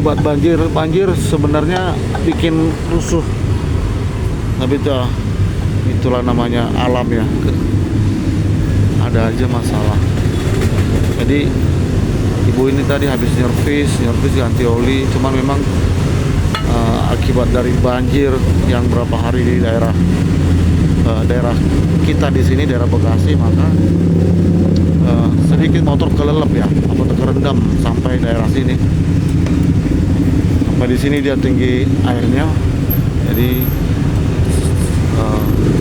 akibat banjir sebenarnya bikin rusuh, tapi itulah namanya alam ya, ada aja masalah. Jadi ibu ini tadi habis nyervis ganti oli, cuman memang akibat dari banjir yang berapa hari di daerah kita di sini, daerah Bekasi, maka sedikit motor kelelep ya, atau terendam sampai daerah sini. Sampai di sini dia tinggi airnya. Jadi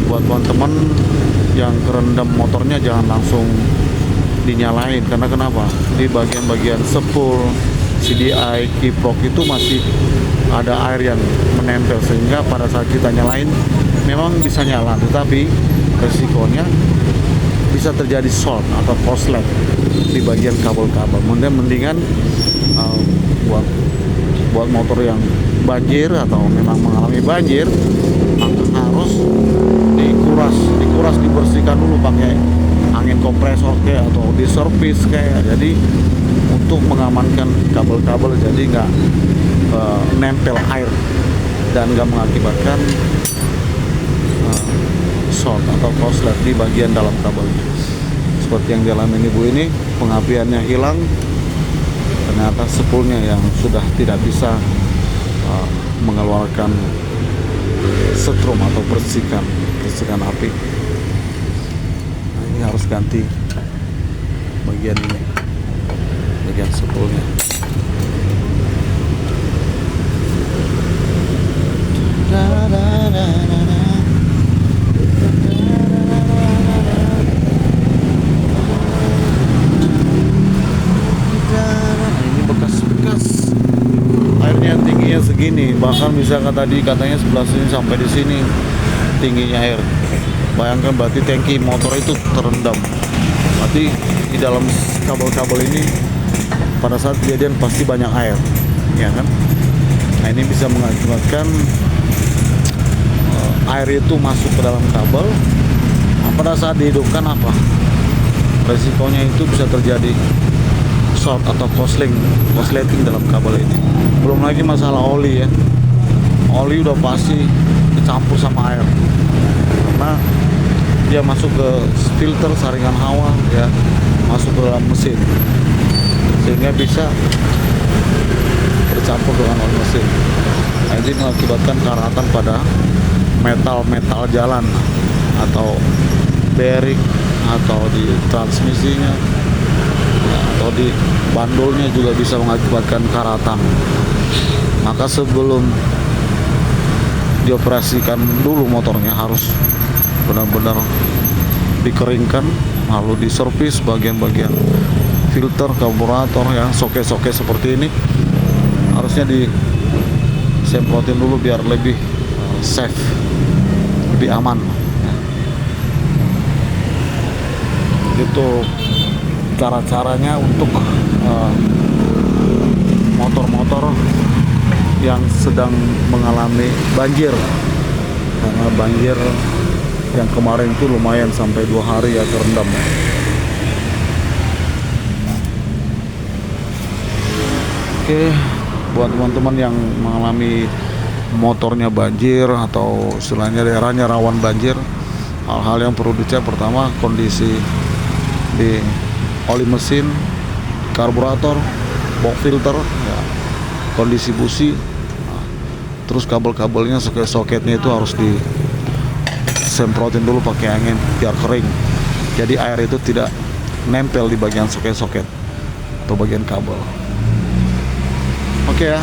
buat teman-teman yang kerendam motornya jangan langsung dinyalain, karena kenapa? Di bagian-bagian sepul, CDI, kiprok itu masih ada air yang menempel, sehingga pada saat kita nyalain memang bisa nyala, tetapi resikonya bisa terjadi short atau korslet di bagian kabel-kabel. Mendingan buat motor yang banjir atau memang mengalami banjir, maka harus dikuras, dibersihkan dulu pakai angin kompresor kayak, atau diservis kayak. Jadi untuk mengamankan kabel-kabel jadi nggak nempel air dan nggak mengakibatkan short atau korslet di bagian dalam kabelnya. Seperti yang dialami ibu ini, pengapiannya hilang, ternyata sepulnya yang sudah tidak bisa mengeluarkan setrum atau percikan api. Nah, ini harus ganti bagian ini, bagian sepulnya. Airnya tingginya segini, bahkan misalkan tadi katanya sebelah sini sampai di sini tingginya air. Bayangkan berarti tangki motor itu terendam. Berarti di dalam kabel-kabel ini pada saat kejadian pasti banyak air, ya kan? Nah, ini bisa mengakibatkan air itu masuk ke dalam kabel. Nah, pada saat dihidupkan apa? Resikonya itu bisa terjadi short atau korsleting dalam kabel ini. Belum lagi masalah oli ya. Oli udah pasti dicampur sama air, karena dia masuk ke filter saringan hawa ya, masuk ke dalam mesin, sehingga bisa bercampur dengan oli mesin. Nah, ini mengakibatkan karatan pada metal jalan, atau bearing, atau di transmisinya, atau di bandulnya juga bisa mengakibatkan karatan. Maka sebelum dioperasikan dulu motornya harus benar-benar dikeringkan, lalu diservis bagian-bagian filter, karburator ya, soket-soket seperti ini harusnya disemprotin dulu biar lebih safe, lebih aman. Itu cara-caranya untuk motor-motor yang sedang mengalami banjir, karena banjir yang kemarin itu lumayan sampai 2 hari ya terendam. Oke, buat teman-teman yang mengalami motornya banjir atau istilahnya daerahnya rawan banjir, hal-hal yang perlu dicek pertama kondisi di oli mesin, karburator, box filter ya, kondisi busi, terus kabel-kabelnya, soket-soketnya itu harus disemprotin dulu pakai angin biar kering, jadi air itu tidak nempel di bagian soket-soket atau bagian kabel. Oke ya.